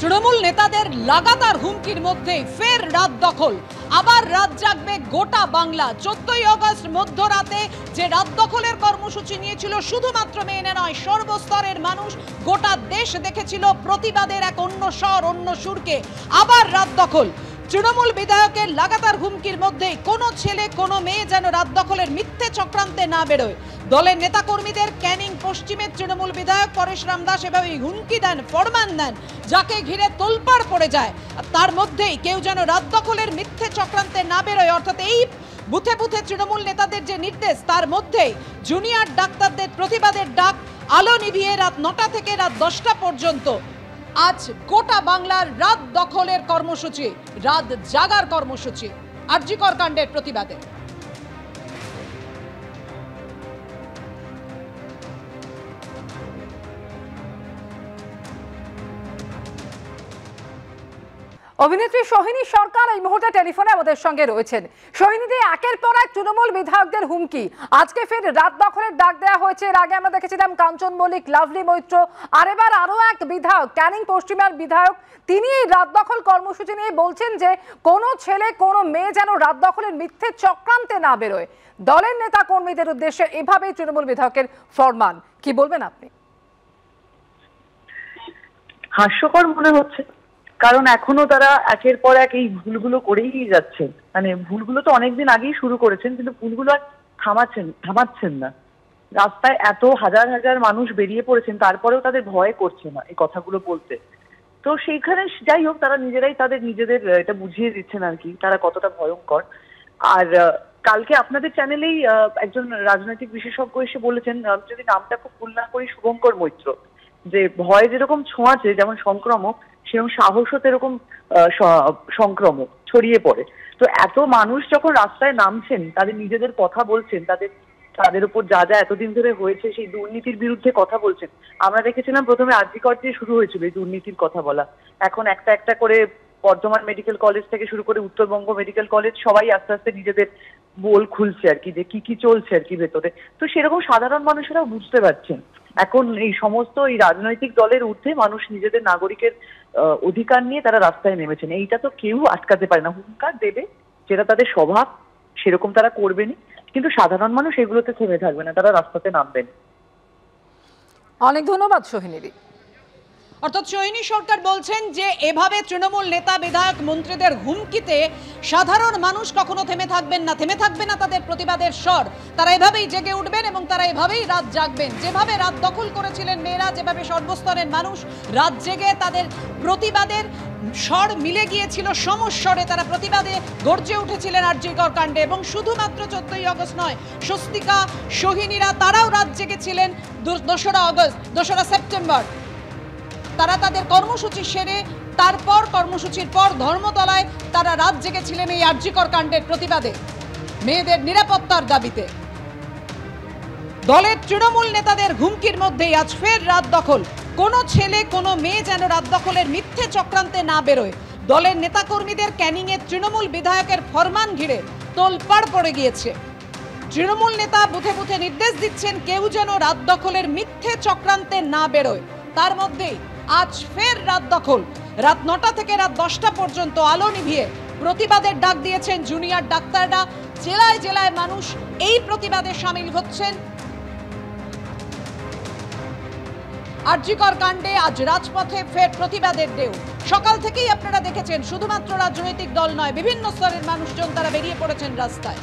তৃণমূল নেতাদের লাগাতার হুমকির মধ্যে ফের রাত দখল, আবার রাত জাগবে গোটা বাংলা। 14ই আগস্ট মধ্যরাতে যে রাত দখলের কর্মসূচি নিয়েছিল শুধুমাত্র মেয়ে নয়, সর্বস্তরের মানুষ, গোটা দেশ দেখেছিল প্রতিবাদের এক অন্য স্বর, অন্য সুরকে। আবার রাত দখল, তৃণমূল বিধায়কের লাগাতার হুমকির মধ্যে কোনো ছেলে কোনো মেয়ে যেন রাত দখলের মিথ্যে চক্রান্তে না বেরোয়। দলের নেতাকর্মীদের ক্যানিং পশ্চিমের তৃণমূল বিধায়ক পরেশ রামদাস এভাবেই হুমকি দেন, ফরমান দেন, যাকে ঘিরে তোলপাড় পড়ে যায়। তার মধ্যেই কেউ যেন রাত দখলের মিথ্যে চক্রান্তে না বেরোয়, অর্থাৎ এই বুথে বুথে তৃণমূল নেতাদের যে নির্দেশ, তার মধ্যেই জুনিয়র ডাক্তারদের প্রতিবাদের ডাক। আলো নিভিয়ে রাত 9টা থেকে রাত 10টা পর্যন্ত আজ গোটা বাংলার রাত দখলের কর্মসূচি, রাত জাগার কর্মসূচি আর.জি. কর কাণ্ডের প্রতিবাদে। অভিনেত্রী সোহিনী সরকার এই মুহূর্তে টেলিফোনে আমাদের সঙ্গে রয়েছেন। সোহিনীতে একের পর এক তৃণমূল বিধায়কদের হুমকি, আজকে ফের রাত দখলের ডাক দেওয়া হয়েছে। এর আগে আমরা দেখেছিলাম কাঞ্চন মল্লিক, লাভলি মৈত্র, আর এবার আরো এক বিধায়ক, ক্যানিং পশ্চিমের বিধায়ক, তিনি এই রাত দখল কর্মসূচি নিয়ে বলছেন যে কোনো ছেলে কোনো মেয়ে যেন রাত দখলের মিথ্যে চক্রান্তে না বেরোয়। দলের নেতা কর্মীদের উদ্দেশ্যে এভাবেই তৃণমূল বিধায়কের ফরমান, কি বলবেন আপনি? হাস্যকর মনে হচ্ছে, কারণ এখনো তারা একের পর এক এই ভুলগুলো করেই যাচ্ছে। মানে ভুলগুলো তো অনেকদিন আগেই শুরু করেছেন, কিন্তু ভুলগুলো আর থামাচ্ছেন না। রাস্তায় এত হাজার হাজার মানুষ বেরিয়ে পড়েছেন, তারপরেও তাদের ভয় করছে না এই কথাগুলো বলতে। তো সেইখানে যাই হোক, তারা নিজেদের এটা বুঝিয়ে দিচ্ছেন আর কি, তারা কতটা ভয়ঙ্কর। আর কালকে আপনাদের চ্যানেলেই একজন রাজনৈতিক বিশেষজ্ঞ এসে বলেছেন, যদি নামটা খুব ভুল না করি, শুভঙ্কর মৈত্র, যে ভয় যেরকম ছোঁয়াচে, যেমন সংক্রামক, সেরকম সাহসও এরকম সংক্রামক, ছড়িয়ে পড়ে। তো এত মানুষ যখন রাস্তায় নামছেন, তাদের নিজেদের কথা বলছেন, তাদের উপর যা যা এতদিন ধরে হয়েছে সেই দুর্নীতির বিরুদ্ধে কথা বলছেন। আমরা দেখেছিলাম প্রথমে আর.জি. কর দিয়ে শুরু হয়েছিল এই দুর্নীতির কথা বলা, এখন একটা একটা করে বর্ধমান মেডিকেল কলেজ থেকে শুরু করে উত্তরবঙ্গ মেডিকেল কলেজ, সবাই আস্তে আস্তে নিজেদের বোল খুলছে আর কি, যে কি চলছে আর কি ভেতরে। তো সেরকম সাধারণ মানুষেরাও বুঝতে পারছেন এখন এই সমস্ত এই রাজনৈতিক দলের ঊর্ধ্বে মানুষ নিজেদের নাগরিকের অধিকার নিয়ে তারা রাস্তায় নেমেছেন। এইটা তো কেউ আটকাতে পারে না। হুঙ্কার দেবে, যেটা তাদের স্বভাব, সেরকম তারা করবেনই, কিন্তু সাধারণ মানুষ এগুলোতে থেমে থাকবে না, তারা রাস্তাতে নামবেন। অনেক ধন্যবাদ সোহিনীদি। অর্থাৎ সোহিনী সরকার বলছেন যে এভাবে তৃণমূল নেতা, বিধায়ক, মন্ত্রীদের হুমকিতে সাধারণ মানুষ কখনো থেমে থাকবে না তাদের প্রতিবাদের স্বর। তারা এভাবেই জেগে উঠবেন এবং তারা এভাবেই রাত জাগবেন। যেভাবে রাত দখল করেছিলেন মেয়েরা, যেভাবে সর্বস্তরের মানুষ রাত জেগে তাদের প্রতিবাদের স্বর মিলে গিয়েছিল, সমস্বরে তারা প্রতিবাদে গর্জে উঠেছিলেন আর.জি. কর কাণ্ডে। এবং শুধুমাত্র 14ই আগস্ট নয়, স্বস্তিকা, সোহিনীরা, তারাও রাত জেগেছিলেন 2রা সেপ্টেম্বর। তারা তাদের কর্মসূচি সেরে তারপর কর্মসূচির পর ধর্মতলায় তারা রাত জেগেছিলেন এই আর.জি. কর কাণ্ডের প্রতিবাদে, মেয়েদের নিরাপত্তার দাবিতে। দলের তৃণমূল নেতাদের হুমকির মধ্যেই আজ ফের রাত দখল, কোনো ছেলে কোনো মেয়ে যেন রাত দখলের মিথ্যে চক্রান্তে না বেরোয়। দলের নেতাকর্মীদের ক্যানিংয়ের তৃণমূল বিধায়কের ফরমান ঘিরে তোলপাড় পড়ে গিয়েছে। তৃণমূল নেতা বুথে বুথে নির্দেশ দিচ্ছেন কেউ যেন রাত দখলের মিথ্যে চক্রান্তে না বেরোয়। তার মধ্যেই আজ ফের রাত দখল, রাত 9টা থেকে রাত 10টা পর্যন্ত আলো নিভিয়ে প্রতিবাদের ডাক দিয়েছেন জুনিয়র ডাক্তাররা। জেলায় জেলায় মানুষ এই প্রতিবাদে সামিল হচ্ছেন। আর.জি. কর কাণ্ডে আজ রাজপথে ফের প্রতিবাদের ঢেউ। সকাল থেকেই আপনারা দেখেছেন শুধুমাত্র রাজনৈতিক দল নয়, বিভিন্ন স্তরের মানুষজন তারা বেরিয়ে পড়েছেন রাস্তায়।